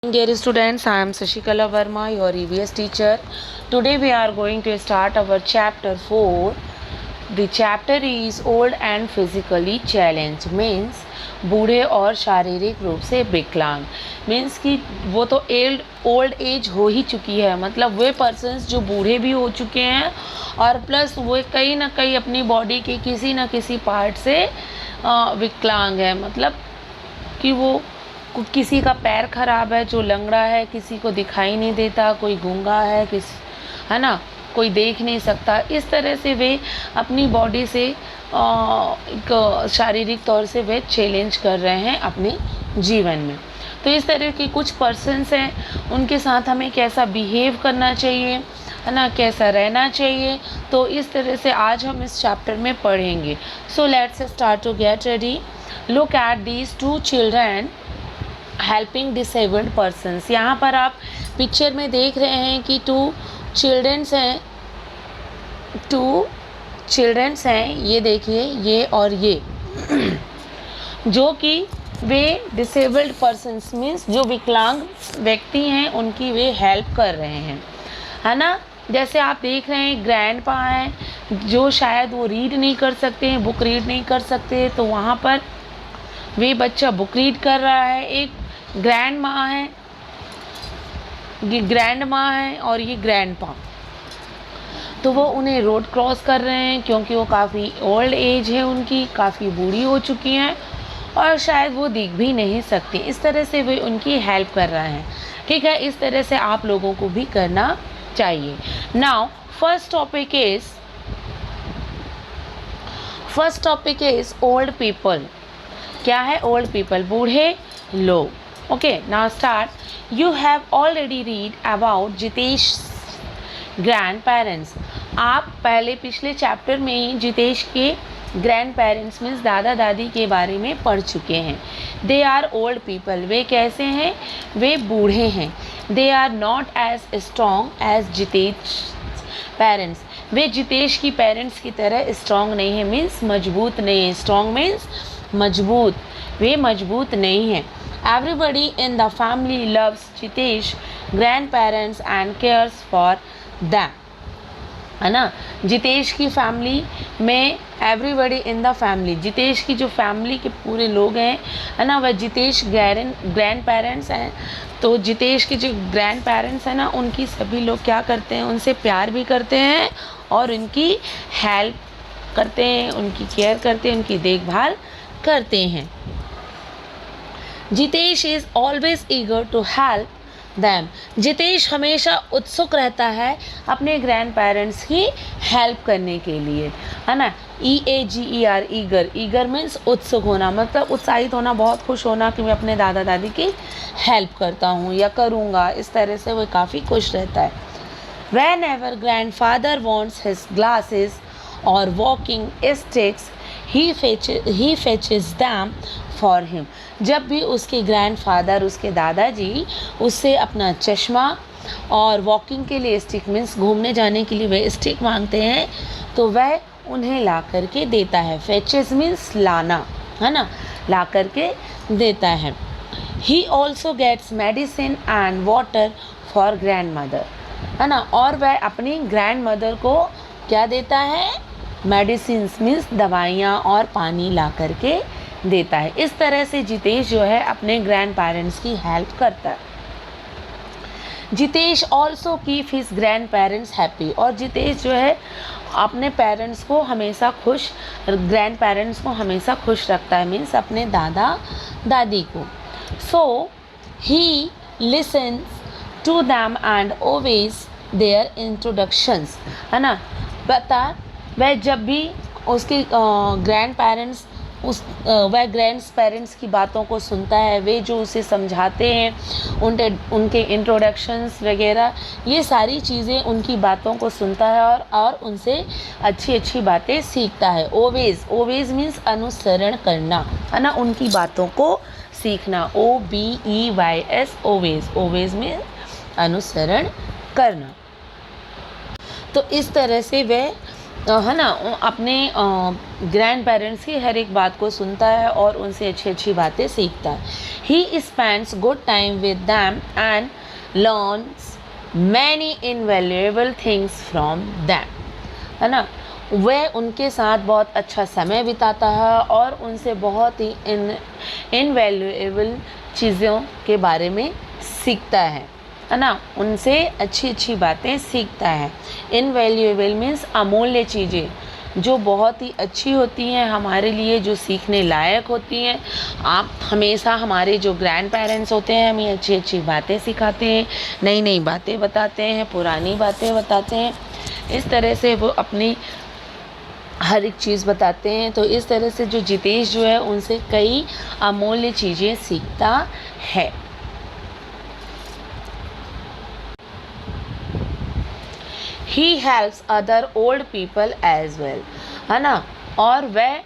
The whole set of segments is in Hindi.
Dear students, I am Sashikala Verma, your EVS teacher. Today we are going to start our chapter 4. The chapter is old and physically challenged, means बूढ़े और शारीरिक रूप से विकलांग, मीन्स कि वो तो ओल्ड एज हो ही चुकी है, मतलब वे पर्सन्स जो बूढ़े भी हो चुके हैं और प्लस वो कहीं ना कहीं अपनी बॉडी के किसी न किसी पार्ट से विकलांग है, मतलब कि वो किसी का पैर खराब है जो लंगड़ा है, किसी को दिखाई नहीं देता, कोई गूंगा है, है ना, कोई देख नहीं सकता। इस तरह से वे अपनी बॉडी से एक शारीरिक तौर से वे चैलेंज कर रहे हैं अपने जीवन में। तो इस तरह के कुछ पर्सन्स हैं, उनके साथ हमें कैसा बिहेव करना चाहिए, है ना, कैसा रहना चाहिए, तो इस तरह से आज हम इस चैप्टर में पढ़ेंगे। So let's start to get ready. Look at these two children helping disabled persons. यहाँ पर आप पिक्चर में देख रहे हैं कि टू चिल्ड्रंस हैं, ये देखिए, ये और ये जो कि वे डिसेबल्ड पर्सन्स मीन्स जो विकलांग व्यक्ति हैं उनकी वे हेल्प कर रहे हैं, है ना। जैसे आप देख रहे हैं ग्रैंड पा हैं जो शायद वो रीड नहीं कर सकते हैं, बुक रीड नहीं कर सकते, तो वहाँ पर वे बच्चा बुक रीड कर रहा है। एक ग्रैंड माँ है, ये ग्रैंड माँ है और ये ग्रैंड पा, तो वो उन्हें रोड क्रॉस कर रहे हैं क्योंकि वो काफ़ी ओल्ड एज है, उनकी काफ़ी बूढ़ी हो चुकी हैं और शायद वो दिख भी नहीं सकती। इस तरह से वे उनकी हेल्प कर रहे हैं, ठीक है। इस तरह से आप लोगों को भी करना चाहिए। Now first topic is old people. क्या है ओल्ड पीपल? बूढ़े लोग। Okay, now start. You have already read about Jitesh grand parents. आप पहले पिछले चैप्टर में ही जितेश के ग्रैंड पेरेंट्स मीन्स दादा दादी के बारे में पढ़ चुके हैं। They are old people. वे कैसे हैं? वे बूढ़े हैं। They are not as strong as Jitesh parents. वे जितेश की पेरेंट्स की तरह स्ट्रॉन्ग नहीं है, मीन्स मजबूत नहीं है। स्ट्रॉन्ग मीन्स मजबूत, वे मजबूत नहीं हैं। Everybody in the family loves Jitesh grand parents and cares for them, है ना। जितेश की फैमिली में everybody in the family, Jitesh की जो फैमिली के पूरे लोग हैं, है ना, वह जितेश ग्रैंड पेरेंट्स हैं। तो जितेश के जो ग्रैंड पेरेंट्स हैं ना, उनकी सभी लोग क्या करते हैं? उनसे प्यार भी करते हैं और उनकी हेल्प करते हैं, उनकी केयर करते हैं, उनकी देखभाल करते हैं। Jitesh is always eager to help them. Jitesh हमेशा उत्सुक रहता है अपने ग्रैंड पेरेंट्स की हेल्प करने के लिए, है ना। EAGER, eager. ईगर मीन्स उत्सुक होना, मतलब उत्साहित होना, बहुत खुश होना कि मैं अपने दादा दादी की हेल्प करता हूँ या करूँगा। इस तरह से वो काफ़ी खुश रहता है। Whenever grandfather wants his glasses or walking sticks, he fetches them for him. जब भी उसके ग्रैंडफादर, उसके दादाजी उससे अपना चश्मा और वॉकिंग के लिए स्टिक मीन्स घूमने जाने के लिए वह स्टिक मांगते हैं, तो वह उन्हें ला करके देता है। फेचेस मीन्स लाना, है ना, ला करके देता है। He also gets medicine and water for grandmother, है ना, और वह अपनी ग्रैंड मदर को क्या देता है? मेडिसिन मीन्स दवाइयाँ और पानी ला करके देता है। इस तरह से जितेश जो है अपने ग्रैंड पेरेंट्स की हेल्प करता है। Jitesh also keep his grand parents happy. और जितेश जो है अपने पेरेंट्स को हमेशा खुश, ग्रैंड पेरेंट्स को हमेशा खुश रखता है, मीन्स अपने दादा दादी को। So he listens to them and obeys their introductions, है ना। बता वह जब भी उसके ग्रैंड पेरेंट्स वह ग्रैंड पेरेंट्स की बातों को सुनता है, वे जो उसे समझाते हैं, उनके इंट्रोडक्शंस वगैरह, ये सारी चीज़ें उनकी बातों को सुनता है और उनसे अच्छी अच्छी बातें सीखता है। ओवेज मीन्स अनुसरण करना, है ना, उनकी बातों को सीखना। OBEYS, ओवेज मीन्स अनुसरण करना। तो इस तरह से वह है ना, अपने ग्रैंड पेरेंट्स की हर एक बात को सुनता है और उनसे अच्छी अच्छी बातें सीखता है। He spends good time with them and learns many invaluable things from them, है ना। वह उनके साथ बहुत अच्छा समय बिताता है और उनसे बहुत ही इनवैल्यूएबल चीज़ों के बारे में सीखता है ना। उनसे अच्छी अच्छी बातें सीखता है। इनवैल्यूएबल मीन्स अमूल्य चीज़ें जो बहुत ही अच्छी होती हैं हमारे लिए, जो सीखने लायक होती हैं। आप हमेशा हमारे जो ग्रैंड पेरेंट्स होते हैं हमें अच्छी अच्छी बातें सिखाते हैं, नई नई बातें बताते हैं, पुरानी बातें बताते हैं। इस तरह से वो अपनी हर एक चीज़ बताते हैं। तो इस तरह से जो जितेश जो है उनसे कई अमूल्य चीज़ें सीखता है। He helps other old people as well, है ना। और वह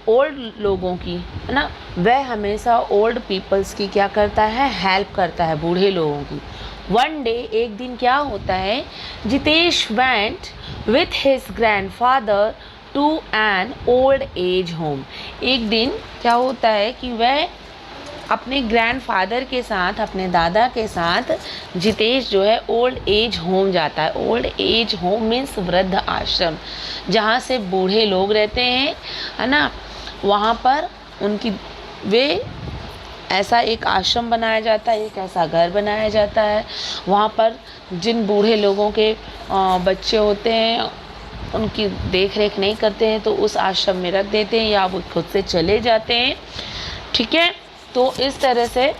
ओल्ड लोगों की, है ना, वह हमेशा ओल्ड पीपल्स की क्या करता है, हेल्प करता है, बूढ़े लोगों की। वन डे, एक दिन क्या होता है, Jitesh went with his grandfather to an old age home. एक दिन क्या होता है कि वह अपने ग्रैंडफादर के साथ, अपने दादा के साथ जितेश जो है ओल्ड एज होम जाता है। ओल्ड एज होम मीन्स वृद्ध आश्रम, जहाँ से बूढ़े लोग रहते हैं, है ना। वहाँ पर उनकी वे ऐसा एक आश्रम बनाया जाता है, एक ऐसा घर बनाया जाता है। वहाँ पर जिन बूढ़े लोगों के बच्चे होते हैं उनकी देख रेख नहीं करते हैं तो उस आश्रम में रख देते हैं या वो खुद से चले जाते हैं, ठीक है। तो इस तरह से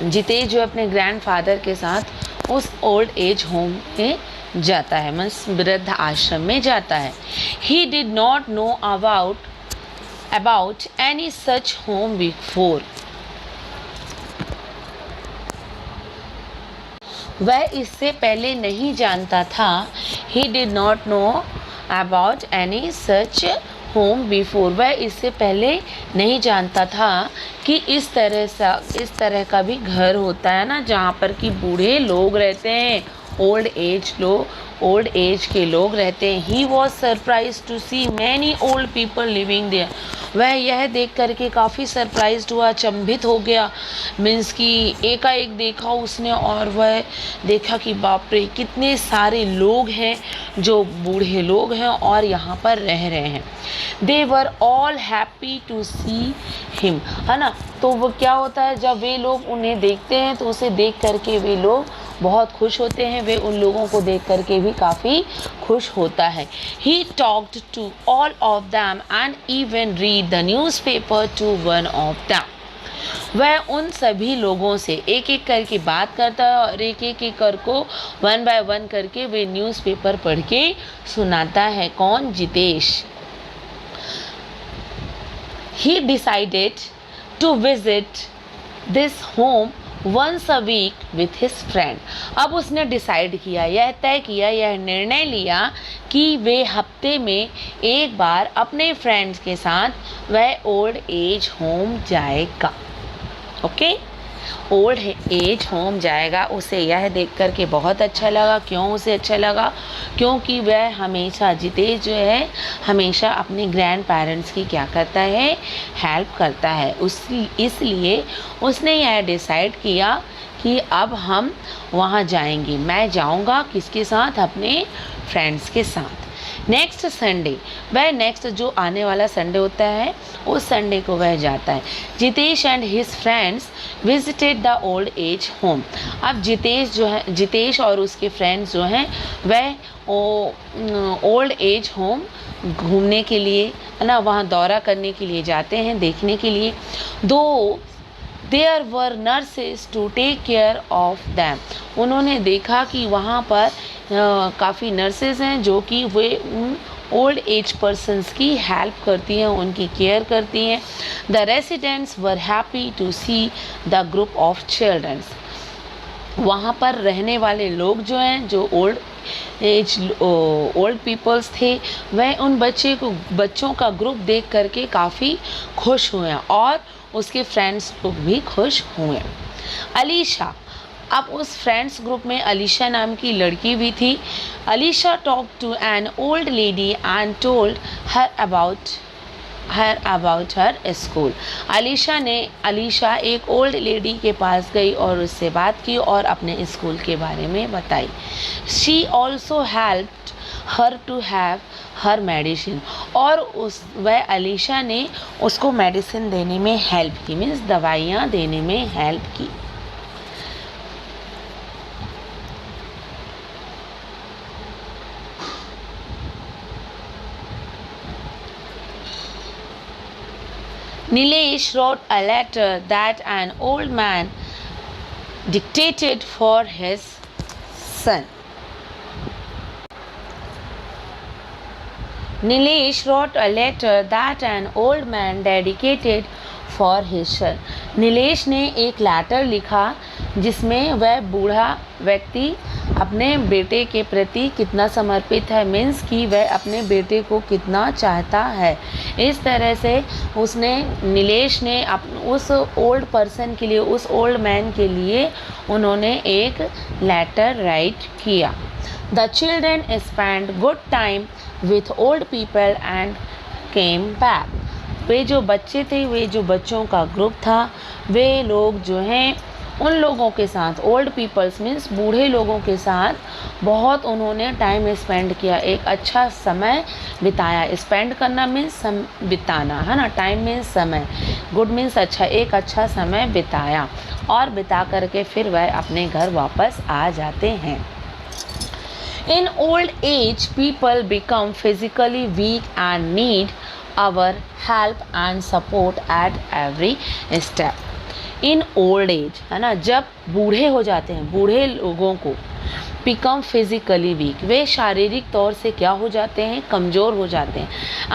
जितेश जो अपने ग्रैंडफादर के साथ उस ओल्ड एज होम में जाता है, मीन्स वृद्ध आश्रम में जाता है। He did not know about any such home before. वह इससे पहले नहीं जानता था। He did not know about any such home before. वह इससे पहले नहीं जानता था कि इस तरह का भी घर होता है ना, जहाँ पर कि बूढ़े लोग रहते हैं, ओल्ड एज के लोग रहते हैं। He was surprise to see many old people living there. वह यह देख करके काफ़ी सरप्राइज्ड हुआ, अचंभित हो गया, मीन्स कि एकाएक देखा उसने और वह देखा कि बाप रे कितने सारे लोग हैं जो बूढ़े लोग हैं और यहाँ पर रह रहे हैं। They were all happy to see him, है ना। तो वो क्या होता है, जब वे लोग उन्हें देखते हैं तो उसे देख करके वे लोग बहुत खुश होते हैं, वे उन लोगों को देख करके भी काफ़ी खुश होता है। He talked to all of them and even read the newspaper to one of them. वह उन सभी लोगों से एक एक करके बात करता है और एक एक कर को वन बाय वन करके वे न्यूज़पेपर पढ़ के सुनाता है। कौन? Jitesh. He decided to visit this home once a week with his friend. अब उसने डिसाइड किया, यह तय किया, यह निर्णय लिया कि वे हफ्ते में एक बार अपने फ्रेंड्स के साथ वह ओल्ड एज होम जाएगा। ओके, ओल्ड एज होम जाएगा। उसे यह देख कर के बहुत अच्छा लगा। क्यों उसे अच्छा लगा? क्योंकि वह हमेशा, जितेश जो है हमेशा अपने ग्रैंड पेरेंट्स की क्या करता है, हेल्प करता है। इसलिए उसने यह डिसाइड किया कि अब हम वहाँ जाएंगे। मैं जाऊँगा किसके साथ? अपने फ्रेंड्स के साथ। नेक्स्ट संडे, वह नेक्स्ट जो आने वाला संडे होता है उस संडे को वह जाता है। Jitesh and his friends visited the old age home. अब जितेश और उसके फ्रेंड्स जो हैं वह ओल्ड एज होम घूमने के लिए, है ना, वहाँ दौरा करने के लिए जाते हैं, देखने के लिए। दो there were nurses to take care of them. उन्होंने देखा कि वहाँ पर काफ़ी नर्सेज हैं जो कि वे उन ओल्ड एज पर्सन्स की हेल्प करती हैं, उनकी केयर करती हैं। The residents were happy to see the group of childrens. वहाँ पर रहने वाले लोग जो हैं, जो ओल्ड पीपल्स थे, वह उन बच्चों का ग्रुप देख करके काफ़ी खुश हुए और उसके फ्रेंड्स लोग भी खुश हुए। अलीशा अब उस फ्रेंड्स ग्रुप में अलीशा नाम की लड़की भी थी। Alisha talk to an old lady and told her about her school. Alisha एक ओल्ड लेडी के पास गई और उससे बात की और अपने स्कूल के बारे में बताई। She also helped her to have her medicine, और वह अलीशा ने उसको मेडिसिन देने में हेल्प की, मीन्स दवाइयाँ देने में हेल्प की। Nilesh wrote a letter that an old man dictated for his son. Nilesh wrote a letter that an old man dedicated for his son. Nilesh ने एक लेटर लिखा जिसमें वह बूढ़ा व्यक्ति अपने बेटे के प्रति कितना समर्पित है, मीन्स कि वह अपने बेटे को कितना चाहता है। इस तरह से नीलेश ने उस ओल्ड पर्सन के लिए, उस ओल्ड मैन के लिए उन्होंने एक लेटर राइट किया। The children spend good time with old people and came back. वे जो बच्चे थे, वे जो बच्चों का ग्रुप था, वे लोग जो हैं उन लोगों के साथ, ओल्ड पीपल्स मीन्स बूढ़े लोगों के साथ बहुत उन्होंने टाइम स्पेंड किया, एक अच्छा समय बिताया। स्पेंड करना मीन्स बिताना है ना, टाइम मीन्स समय, गुड मीन्स अच्छा, एक अच्छा समय बिताया और बिता करके फिर वह अपने घर वापस आ जाते हैं। In old age, people become physically weak and need our help and support at every step. In old age, है ना, जब बूढ़े हो जाते हैं, बूढ़े लोगों को become physically weak, वे शारीरिक तौर से क्या हो जाते हैं, कमज़ोर हो जाते हैं।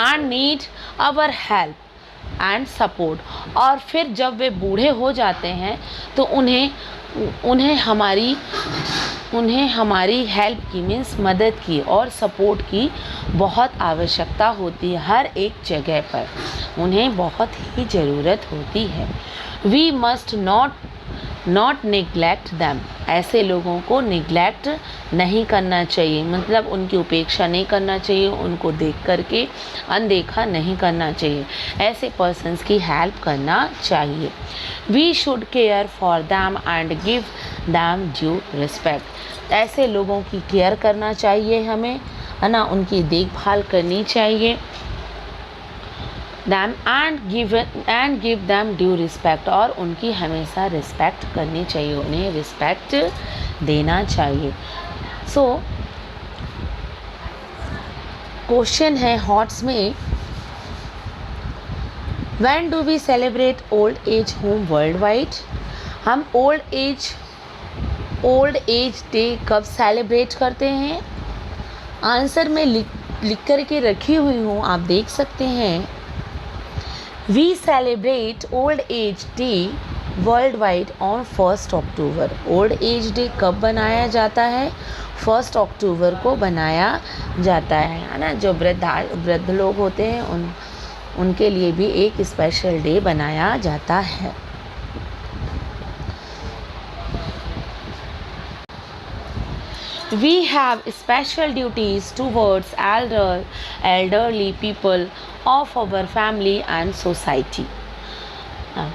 and need our help and support, और फिर जब वे बूढ़े हो जाते हैं तो उन्हें हमारी हेल्प की, मीन्स मदद की और सपोर्ट की बहुत आवश्यकता होती है। हर एक जगह पर उन्हें बहुत ही ज़रूरत होती है। We must not neglect them, ऐसे लोगों को निगलेक्ट नहीं करना चाहिए, मतलब उनकी उपेक्षा नहीं करना चाहिए, उनको देख करके अनदेखा नहीं करना चाहिए, ऐसे पर्सन्स की हेल्प करना चाहिए। We should care for them and give them due respect, ऐसे लोगों की केयर करना चाहिए हमें, है ना, उनकी देखभाल करनी चाहिए। Them and give them due respect, और उनकी हमेशा रिस्पेक्ट करनी चाहिए, उन्हें रिस्पेक्ट देना चाहिए। सो क्वेश्चन है हॉट्स में, when do we celebrate old age home worldwide? हम ओल्ड एज डे कब सेलिब्रेट करते हैं? आंसर में लिख करके रखी हुई हूँ, आप देख सकते हैं। We celebrate Old Age Day worldwide on 1 October. Old age day कब बनाया जाता है? 1 अक्टूबर को बनाया जाता है ना। जो वृद्ध लोग होते हैं उनके लिए भी एक स्पेशल डे बनाया जाता है। We have special duties towards elderly people of our family and society.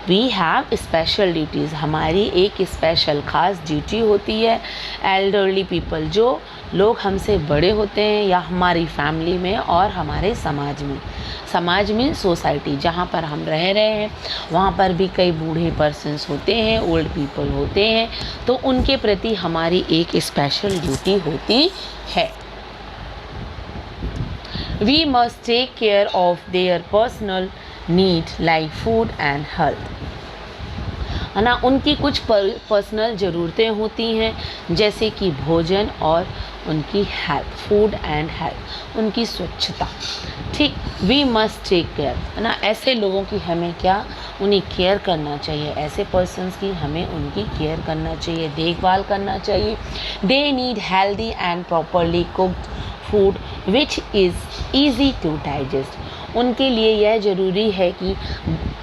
We have special duties, हमारी एक स्पेशल खास ड्यूटी होती है। एल्डरली पीपल, जो लोग हमसे बड़े होते हैं या हमारी फैमिली में और हमारे समाज में सोसाइटी जहाँ पर हम रह रहे हैं वहाँ पर भी कई बूढ़े पर्सन्स होते हैं, ओल्ड पीपल होते हैं, तो उनके प्रति हमारी एक स्पेशल ड्यूटी होती है। We must take care of their personal need like food and health, है ना। उनकी कुछ पर्सनल ज़रूरतें होती हैं जैसे कि भोजन और उनकी हेल्थ, फूड एंड हेल्थ, उनकी स्वच्छता, ठीक। वी मस्ट टेक केयर, है ना। ऐसे लोगों की हमें क्या, उन्हें केयर करना चाहिए, ऐसे पर्सन्स की हमें उनकी केयर करना चाहिए, देखभाल करना चाहिए। They need healthy and properly cooked food which is easy to digest, उनके लिए यह ज़रूरी है कि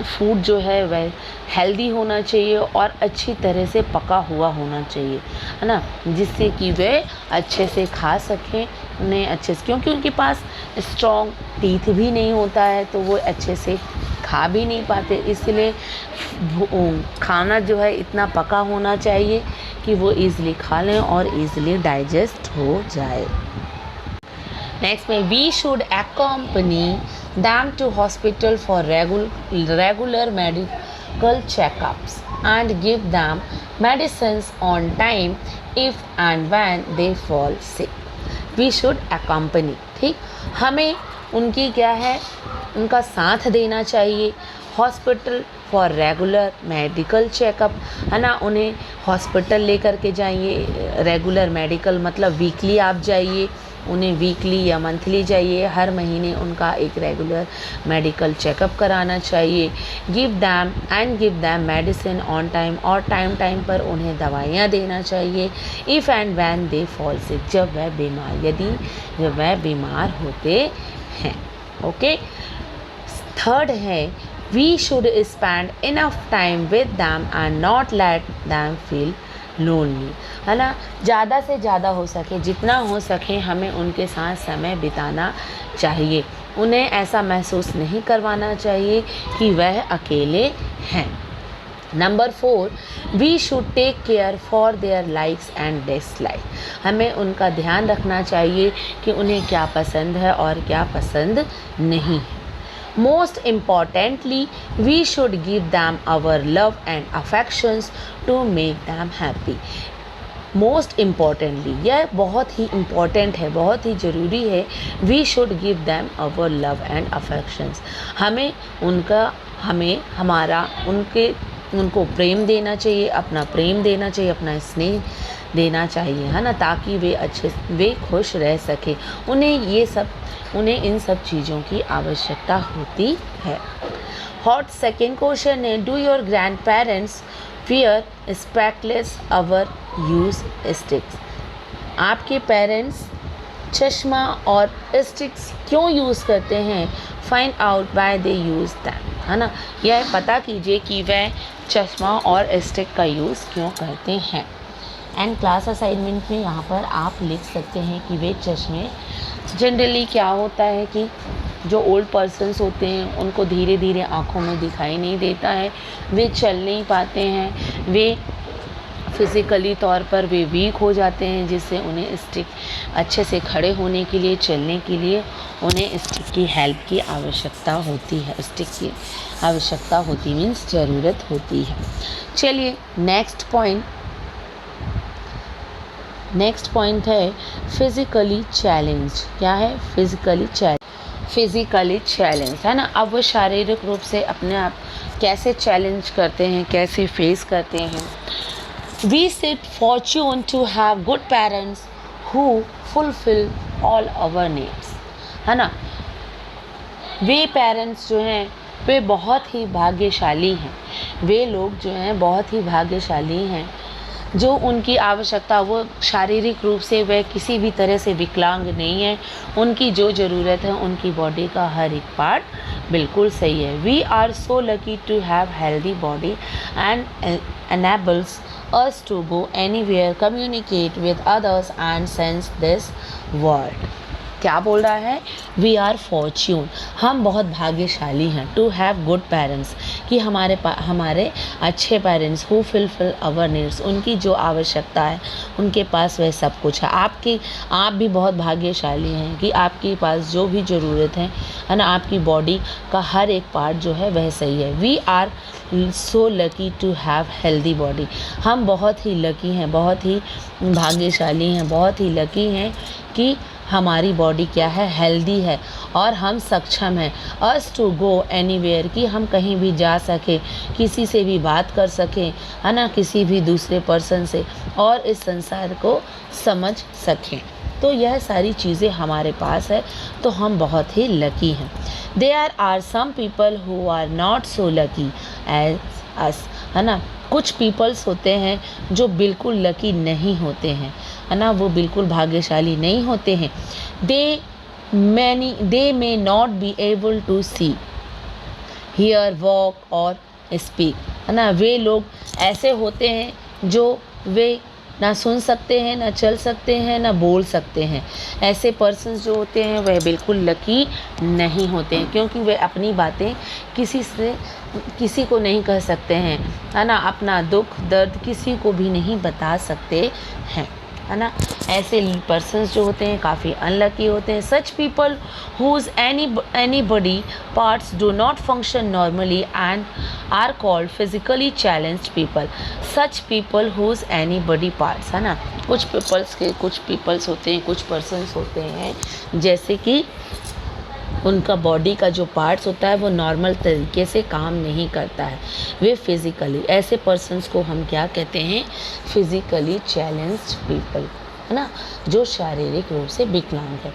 फूड जो है वह हेल्दी होना चाहिए और अच्छी तरह से पका हुआ होना चाहिए, है ना, जिससे कि वे अच्छे से खा सकें, उन्हें अच्छे से, क्योंकि उनके पास स्ट्रॉन्ग टीथ भी नहीं होता है तो वो अच्छे से खा भी नहीं पाते। इसलिए खाना जो है इतना पका होना चाहिए कि वो ईज़िली खा लें और ईज़िली डाइजेस्ट हो जाए। नेक्स्ट में we should accompany them to hospital for regular medical checkups and give them medicines on time if and when they fall sick. We should accompany, ठीक, हमें उनकी क्या है, उनका साथ देना चाहिए hospital for regular medical checkup, है ना, उन्हें हॉस्पिटल लेकर के जाइए। रेगुलर मेडिकल मतलब वीकली आप जाइए, उन्हें वीकली या मंथली जाइए, हर महीने उनका एक रेगुलर मेडिकल चेकअप कराना चाहिए। Give them medicine on time, और टाइम पर उन्हें दवाइयाँ देना चाहिए। If and when they fall sick, जब वह बीमार होते हैं। ओके। थर्ड है we should spend enough time with them and not let them feel lonely, है ना, ज़्यादा से ज़्यादा हो सके, जितना हो सके हमें उनके साथ समय बिताना चाहिए। उन्हें ऐसा महसूस नहीं करवाना चाहिए कि वह अकेले हैं। Number 4, we should take care for their likes and dislike, हमें उनका ध्यान रखना चाहिए कि उन्हें क्या पसंद है और क्या पसंद नहीं है। Most importantly, we should give them our love and affections to make them happy. Most importantly, यह बहुत ही important है, बहुत ही ज़रूरी है। We should give them our love and affections. उनको प्रेम देना चाहिए, अपना प्रेम देना चाहिए, अपना स्नेह देना चाहिए, है ना, ताकि वे खुश रह सके। उन्हें इन सब चीज़ों की आवश्यकता होती है। हॉट सेकेंड क्वेश्चन है, do your grandparents wear spectacles or use sticks, आपके पेरेंट्स चश्मा और स्टिक्स क्यों यूज़ करते हैं? Find out why they use them, है ना, यह पता कीजिए कि वह चश्मा और स्टिक का यूज़ क्यों करते हैं। एंड क्लास असाइनमेंट में यहाँ पर आप लिख सकते हैं कि वे चश्मे, जनरली क्या होता है कि जो ओल्ड पर्सन्स होते हैं उनको धीरे धीरे आँखों में दिखाई नहीं देता है, वे चल नहीं पाते हैं, वे फिज़िकली तौर पर वे वीक हो जाते हैं, जिससे उन्हें स्टिक अच्छे से खड़े होने के लिए, चलने के लिए उन्हें स्टिक की हेल्प की आवश्यकता होती है। स्टिक की आवश्यकता होती मीन्स ज़रूरत होती है। चलिए नेक्स्ट पॉइंट है फिज़िकली चैलेंज। क्या है? फिज़िकली चैलेंज, है ना। अब वो शारीरिक रूप से अपने आप कैसे चैलेंज करते हैं, कैसे फेस करते हैं। We seek fortune to have good parents who fulfill all our needs, है ना। वे पेरेंट्स जो हैं वे बहुत ही भाग्यशाली हैं, वे लोग जो हैं बहुत ही भाग्यशाली हैं जो उनकी आवश्यकता, वो शारीरिक रूप से वे किसी भी तरह से विकलांग नहीं है, उनकी जो ज़रूरत है उनकी बॉडी का हर एक पार्ट बिल्कुल सही है। We are so lucky to have healthy body and enables us to go anywhere, communicate with others and sense this world। क्या बोल रहा है? वी आर फॉर्च्यून, हम बहुत भाग्यशाली हैं। टू हैव गुड पेरेंट्स, कि हमारे अच्छे parents, who fulfil our needs, उनकी जो आवश्यकता है उनके पास वह सब कुछ है। आप भी बहुत भाग्यशाली हैं कि आपके पास जो भी ज़रूरत है ना, आपकी बॉडी का हर एक पार्ट जो है वह सही है। We are so lucky to have healthy body, हम बहुत ही लकी हैं, बहुत ही भाग्यशाली हैं, बहुत ही लकी हैं कि हमारी बॉडी क्या है? हेल्दी है और हम सक्षम हैं। अस टू गो एनीवेयर, कि हम कहीं भी जा सकें, किसी से भी बात कर सकें, है ना, किसी भी दूसरे पर्सन से, और इस संसार को समझ सकें। तो यह सारी चीज़ें हमारे पास है, तो हम बहुत ही लकी हैं। There are some people who are not so lucky as us, है ना। कुछ पीपल्स होते हैं जो बिल्कुल लकी नहीं होते हैं, है ना, वो बिल्कुल भाग्यशाली नहीं होते हैं। दे they may not be able to see, hear, walk और speak, है ना। वे लोग ऐसे होते हैं जो वे ना सुन सकते हैं, ना चल सकते हैं, ना बोल सकते हैं। ऐसे पर्सन्स जो होते हैं वह बिल्कुल लकी नहीं होते हैं, क्योंकि वे अपनी बातें किसी को नहीं कह सकते हैं, है ना। अपना दुख दर्द किसी को भी नहीं बता सकते हैं, है ना। ऐसे पर्सन्स जो होते हैं काफ़ी अनलकी होते हैं। Such people whose anybody parts do not function normally and are called physically challenged people. Such people whose anybody parts, है ना। कुछ पीपल्स होते हैं, कुछ पर्सन्स होते हैं जैसे कि उनका बॉडी का जो पार्ट्स होता है वो नॉर्मल तरीके से काम नहीं करता है, वे फिज़िकली, ऐसे पर्सन्स को हम क्या कहते हैं, फिज़िकली चैलेंज्ड पीपल, है ना, जो शारीरिक रूप से विकलांग है।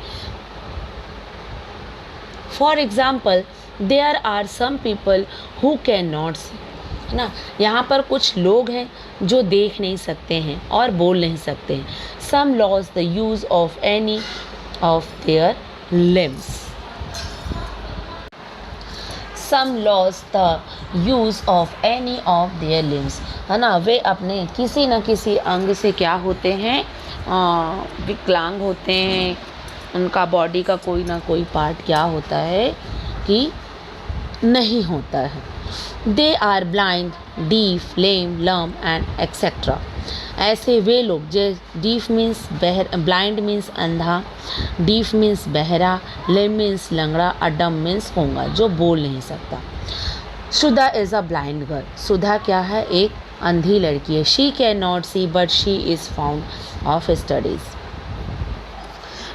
For example there are some people who can not see, है ना। यहाँ पर कुछ लोग हैं जो देख नहीं सकते हैं और बोल नहीं सकते हैं। Some loss the use of any of their limbs, some lost the use of any of their limbs, है ना। वे अपने किसी न किसी अंग से क्या होते हैं, विकलांग होते हैं। उनका बॉडी का कोई ना कोई पार्ट क्या होता है कि नहीं होता है। They are blind, deaf, lame, लम एंड एक्सेट्रा। ऐसे वे लोग जो डीफ मीन्स ब्लाइंड मीन्स अंधा, डीफ मीन्स बहरा, लेम मीन्स लंगड़ा, अडम मीन्स गूंगा, जो बोल नहीं सकता। Sudha is a blind girl, Sudha क्या है, एक अंधी लड़की है। She can not see but she is found of studies,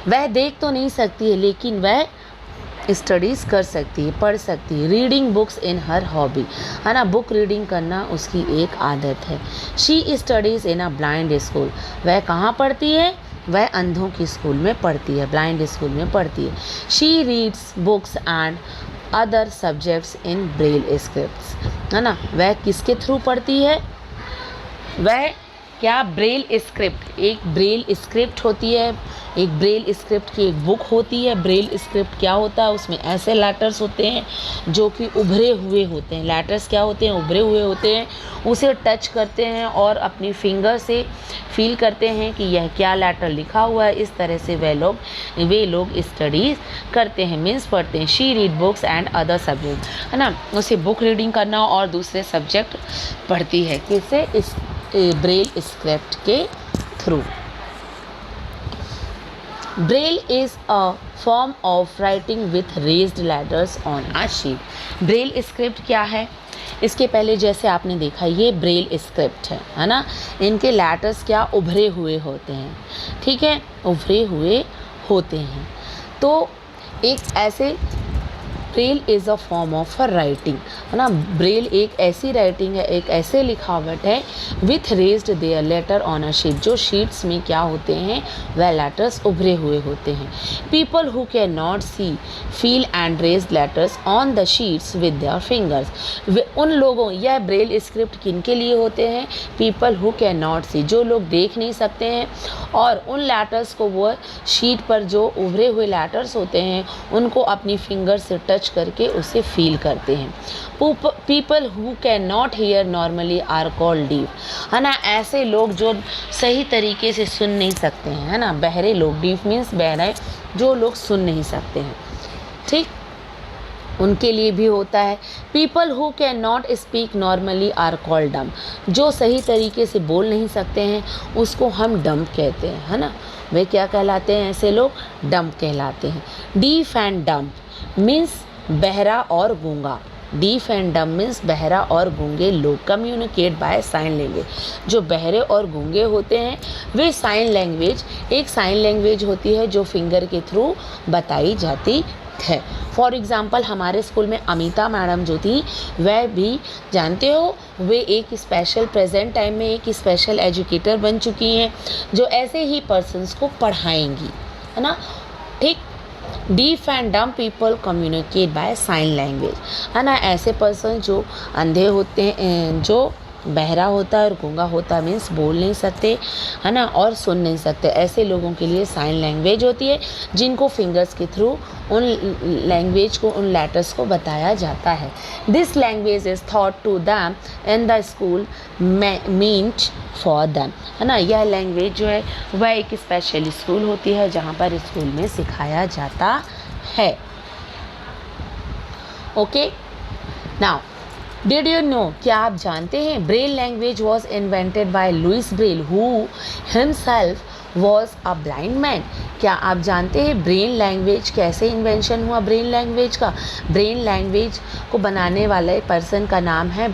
वह देख तो नहीं सकती है लेकिन वह स्टडीज़ कर सकती है, पढ़ सकती है। रीडिंग बुक्स इन हर हॉबी, है ना, बुक रीडिंग करना उसकी एक आदत है। She studies in a blind school, वह कहाँ पढ़ती है, वह अंधों की स्कूल में पढ़ती है, ब्लाइंड स्कूल में पढ़ती है। She reads books and other subjects in Braille scripts, है ना। वह किसके थ्रू पढ़ती है, वह क्या, ब्रेल स्क्रिप्ट, एक ब्रेल स्क्रिप्ट होती है, एक ब्रेल स्क्रिप्ट की एक बुक होती है। ब्रेल स्क्रिप्ट क्या होता है, उसमें ऐसे लेटर्स होते हैं जो कि उभरे हुए होते हैं। लेटर्स क्या होते हैं, उभरे हुए होते हैं। उसे टच करते हैं और अपनी फिंगर से फील करते हैं कि यह क्या लेटर लिखा हुआ है। इस तरह से वे लोग स्टडीज़ करते हैं, मीन्स पढ़ते हैं। She read books and other subject, है ना, उसे बुक रीडिंग करना और दूसरे सब्जेक्ट पढ़ती है, किससे, इस ब्रेल स्क्रिप्ट के through. Braille is a form of writing with raised letters on a sheet. Braille script क्या है, इसके पहले जैसे आपने देखा ये ब्रेल स्क्रिप्ट है ना। इनके लेटर्स क्या, उभरे हुए होते हैं, ठीक है, उभरे हुए होते हैं। तो एक ऐसे Braille is a form of a writing, है ना। ब्रेल एक ऐसी राइटिंग है, एक ऐसे लिखावट है with raised their letter on a sheet, जो शीट्स में क्या होते हैं, वह लेटर्स उभरे हुए होते हैं। People who can not see, feel and raise letters on the sheets with their fingers. उन लोगों, यह ब्रेल स्क्रिप्ट किन के लिए होते हैं, पीपल हु कैन नॉट सी, जो लोग देख नहीं सकते हैं और उन लेटर्स को, वो शीट पर जो उभरे हुए लेटर्स होते हैं उनको अपनी फिंगर से टच करके उसे फील करते हैं। People who can not hear normally are called deaf, है ना। ऐसे लोग जो सही तरीके से सुन नहीं सकते हैं, है ना, बहरे लोग, डीफ मीन्स बहरे, जो लोग सुन नहीं सकते हैं, ठीक, उनके लिए भी होता है। People who can not speak normally are called dumb, जो सही तरीके से बोल नहीं सकते हैं उसको हम डम कहते हैं, है ना। वे क्या कहलाते हैं, ऐसे लोग डम कहलाते हैं। डीफ एंड डम मीन्स बहरा और गूंगा। डीफ एंड डम मीन्स बहरा और गूंगे लोग कम्युनिकेट बाय साइन लैंग्वेज। जो बहरे और गूंगे होते हैं वे साइन लैंग्वेज, एक साइन लैंग्वेज होती है जो फिंगर के थ्रू बताई जाती है। फॉर एग्ज़ाम्पल हमारे स्कूल में अमिता मैडम जो थी, वह भी जानते हो, वे एक स्पेशल, प्रेजेंट टाइम में एक स्पेशल एजुकेटर बन चुकी हैं जो ऐसे ही पर्सन्स को पढ़ाएंगी, है ना, ठीक। Deaf and dumb people communicate by sine language, है ना। ऐसे पर्सन जो अंधे होते हैं, जो बहरा होता है और गूंगा होता है, मीन्स बोल नहीं सकते है ना, और सुन नहीं सकते, ऐसे लोगों के लिए साइन लैंग्वेज होती है, जिनको फिंगर्स के थ्रू उन लैंग्वेज को, उन लेटर्स को बताया जाता है। This language is taught to them in the school meant for them, है ना। यह लैंग्वेज जो है वह एक स्पेशल स्कूल होती है जहाँ पर स्कूल में सिखाया जाता है। Okay, now did you know, क्या आप जानते हैं, Braille language was invented by Louis Braille who himself was a blind man. क्या आप जानते हैं ब्रेल लैंग्वेज कैसे इन्वेंशन हुआ? ब्रेल लैंग्वेज का, ब्रेल लैंग्वेज को बनाने वाले पर्सन का नाम है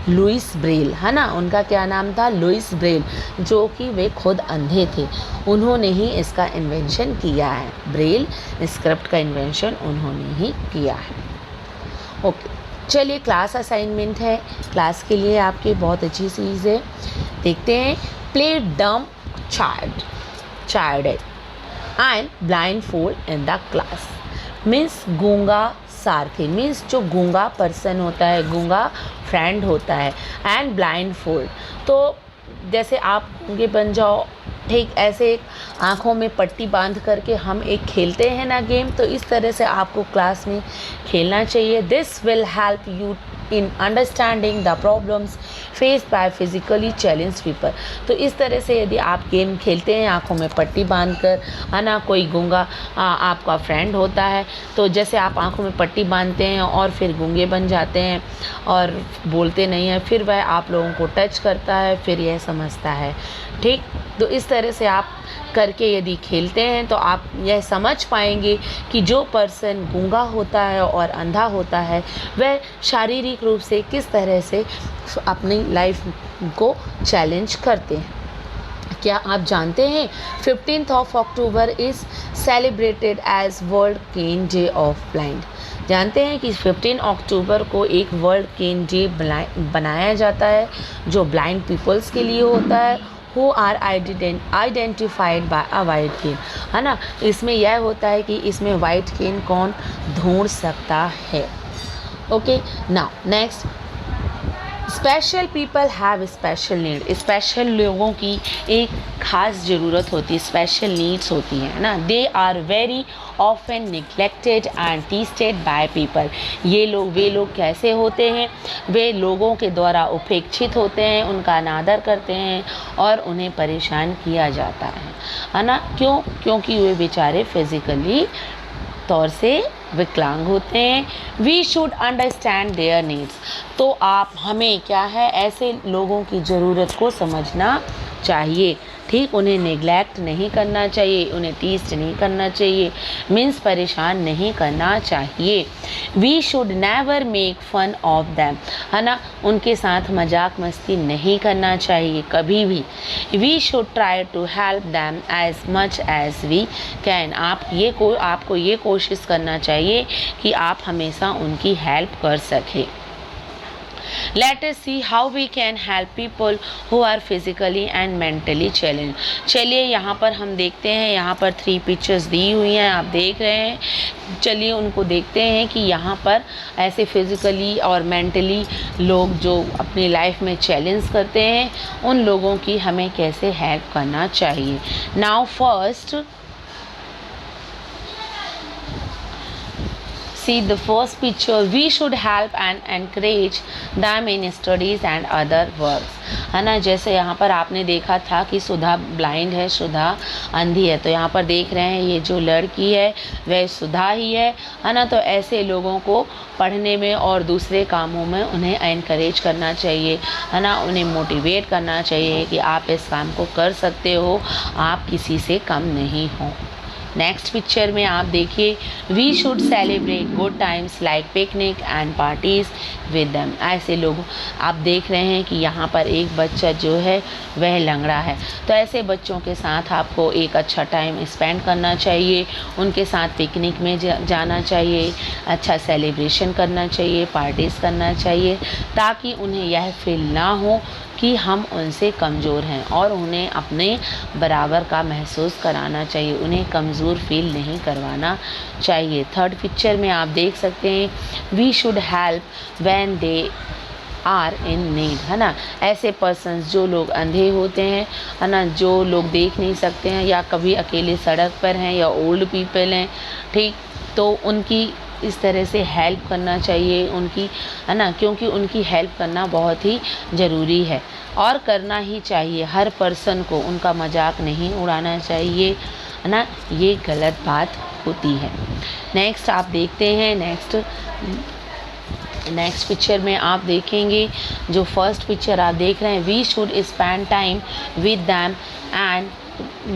लुइस ब्रेल, है ना। उनका क्या नाम था? लुइस ब्रेल, जो कि वे खुद अंधे थे। उन्होंने ही इसका इन्वेंशन किया है, ब्रेल स्क्रिप्ट का इन्वेंशन उन्होंने ही किया है। ओके, चलिए क्लास असाइनमेंट है, क्लास के लिए आपकी बहुत अच्छी चीज़ है, देखते हैं। प्ले डम child and blind fold in the class, means गूंगा सारथी, मीन्स जो गूंगा पर्सन होता है, गूंगा फ्रेंड होता है, एंड ब्लाइंड फोल्ड, तो जैसे आप गूंगे बन जाओ, ठीक ऐसे एक आँखों में पट्टी बांध करके हम एक खेलते हैं ना गेम, तो इस तरह से आपको क्लास में खेलना चाहिए। This will help you in understanding the problems faced by physically challenge people. तो इस तरह से यदि आप गेम खेलते हैं आँखों में पट्टी बांध कर, है ना, कोई गूंगा आपका फ्रेंड होता है, तो जैसे आप आँखों में पट्टी बांधते हैं और फिर गूंगे बन जाते हैं और बोलते नहीं हैं, फिर वह आप लोगों को टच करता है, फिर यह समझता है, ठीक। तो इस तरह से आप करके यदि खेलते हैं तो आप यह समझ पाएंगे कि जो पर्सन गूंगा होता है और अंधा होता है वह शारीरिक रूप से किस तरह से अपनी लाइफ को चैलेंज करते हैं। क्या आप जानते हैं 15th of October is celebrated as world cane day of blind. जानते हैं कि 15 अक्टूबर को एक वर्ल्ड केन डे बनाया जाता है जो ब्लाइंड पीपल्स के लिए होता है, who are identified by a white cane, है ना। इसमें यह होता है कि इसमें वाइट केन कौन ढूंढ सकता है। Okay, now next, special people have special need. Special लोगों की एक खास ज़रूरत होती है, स्पेशल नीड्स होती हैं ना। They are very often neglected and teased by people. वे लोग कैसे होते हैं? वे लोगों के द्वारा उपेक्षित होते हैं, उनका अनादर करते हैं और उन्हें परेशान किया जाता है ना। क्यों? क्योंकि वे बेचारे फिजिकली तौर से विकलांग होते हैं। We should understand their needs. तो हमें क्या है, ऐसे लोगों की ज़रूरत को समझना चाहिए, ठीक। उन्हें नेग्लेक्ट नहीं करना चाहिए, उन्हें टीस्ट नहीं करना चाहिए, मीन्स परेशान नहीं करना चाहिए। We should never make fun of them, है ना। उनके साथ मजाक मस्ती नहीं करना चाहिए कभी भी। We should try to help them as much as we can. आपको ये कोशिश करना चाहिए कि आप हमेशा उनकी हेल्प कर सकें। Let us see how we can help people who are physically and mentally challenged। चलिए यहाँ पर हम देखते हैं, यहाँ पर 3 पिक्चर्स दी हुई हैं, आप देख रहे हैं। चलिए उनको देखते हैं कि यहाँ पर ऐसे फिज़िकली और मेंटली लोग जो अपनी लाइफ में चैलेंज करते हैं, उन लोगों की हमें कैसे हेल्प करना चाहिए। Now first see the first picture, we should help and encourage them in studies and other works, है ना। जैसे यहाँ पर आपने देखा था कि सुधा ब्लाइंड है, सुधा अंधी है, तो यहाँ पर देख रहे हैं ये जो लड़की है वह सुधा ही है ना। तो ऐसे लोगों को पढ़ने में और दूसरे कामों में उन्हें एनकरेज करना चाहिए, है ना। उन्हें मोटिवेट करना चाहिए कि आप इस काम को कर सकते हो, आप किसी से कम नहीं हो। नेक्स्ट पिक्चर में आप देखिए, we should celebrate good times like picnic and parties with them. ऐसे लोग आप देख रहे हैं कि यहाँ पर एक बच्चा जो है वह लंगड़ा है, तो ऐसे बच्चों के साथ आपको एक अच्छा टाइम स्पेंड करना चाहिए, उनके साथ पिकनिक में जाना चाहिए, अच्छा सेलिब्रेशन करना चाहिए, पार्टीज़ करना चाहिए, ताकि उन्हें यह फील ना हो कि हम उनसे कमज़ोर हैं, और उन्हें अपने बराबर का महसूस कराना चाहिए, उन्हें कमज़ोर फील नहीं करवाना चाहिए। थर्ड पिक्चर में आप देख सकते हैं, we should help when they are in need, है ना। ऐसे पर्सन्स जो लोग अंधे होते हैं, है ना, जो लोग देख नहीं सकते हैं या कभी अकेले सड़क पर हैं या ओल्ड पीपल हैं, ठीक, तो उनकी इस तरह से हेल्प करना चाहिए उनकी, है ना, क्योंकि उनकी हेल्प करना बहुत ही ज़रूरी है और करना ही चाहिए। हर पर्सन को उनका मजाक नहीं उड़ाना चाहिए, है ना, ये गलत बात होती है। नेक्स्ट आप देखते हैं, नेक्स्ट पिक्चर में आप देखेंगे, जो फर्स्ट पिक्चर आप देख रहे हैं, we should spend time with them and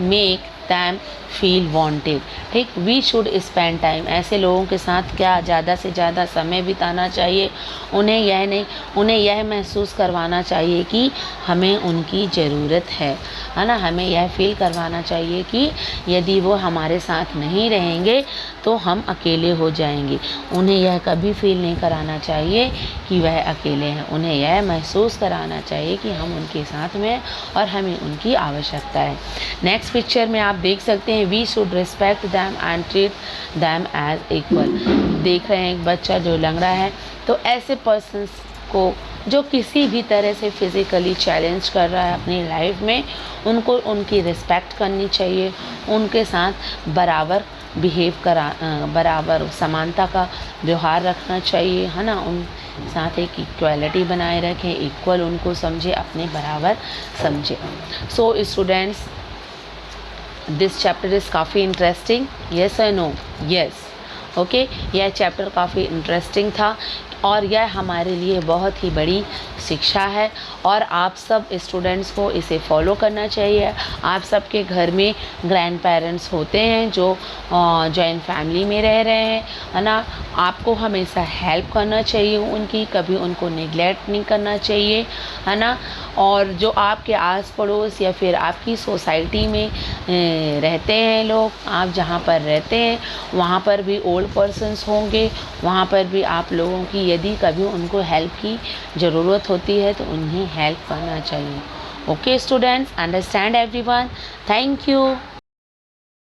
make them feel wanted, ठीक। वी शुड स्पेंड टाइम, ऐसे लोगों के साथ क्या ज़्यादा से ज़्यादा समय बिताना चाहिए। उन्हें यह महसूस करवाना चाहिए कि हमें उनकी ज़रूरत है ना। हमें यह फील करवाना चाहिए कि यदि वो हमारे साथ नहीं रहेंगे तो हम अकेले हो जाएंगे। उन्हें यह कभी फील नहीं कराना चाहिए कि वह अकेले हैं। उन्हें यह महसूस कराना चाहिए कि हम उनके साथ में और हमें उनकी आवश्यकता है। नेक्स्ट पिक्चर में आप देख सकते हैं, we should respect them and treat them as equal. देख रहे हैं एक बच्चा जो लंगड़ा है, तो ऐसे पर्सन्स को जो किसी भी तरह से फिज़िकली चैलेंज कर रहा है अपनी लाइफ में, उनको उनकी रिस्पेक्ट करनी चाहिए, उनके साथ बराबर बराबर समानता का व्यवहार रखना चाहिए, है ना। उन साथ एक इक्वालिटी बनाए रखें, इक्वल उनको समझे, अपने बराबर समझे। So students, this chapter is काफ़ी इंटरेस्टिंग, येस और नो? Yes, okay. यह चैप्टर काफ़ी इंटरेस्टिंग था और यह हमारे लिए बहुत ही बड़ी शिक्षा है और आप सब स्टूडेंट्स को इसे फॉलो करना चाहिए। आप सबके घर में ग्रैंड पेरेंट्स होते हैं जो जॉइंट फैमिली में रह रहे हैं, है ना। आपको हमेशा हेल्प करना चाहिए उनकी, कभी उनको निगलेक्ट नहीं करना चाहिए, है ना। और जो आपके आस पड़ोस या फिर आपकी सोसाइटी में रहते हैं लोग, आप जहाँ पर रहते हैं वहाँ पर भी ओल्ड पर्सन्स होंगे, वहाँ पर भी आप लोगों की यदि कभी उनको हेल्प की ज़रूरत होती है तो उन्हें हेल्प करना चाहिए। Okay students, understand everyone, thank you.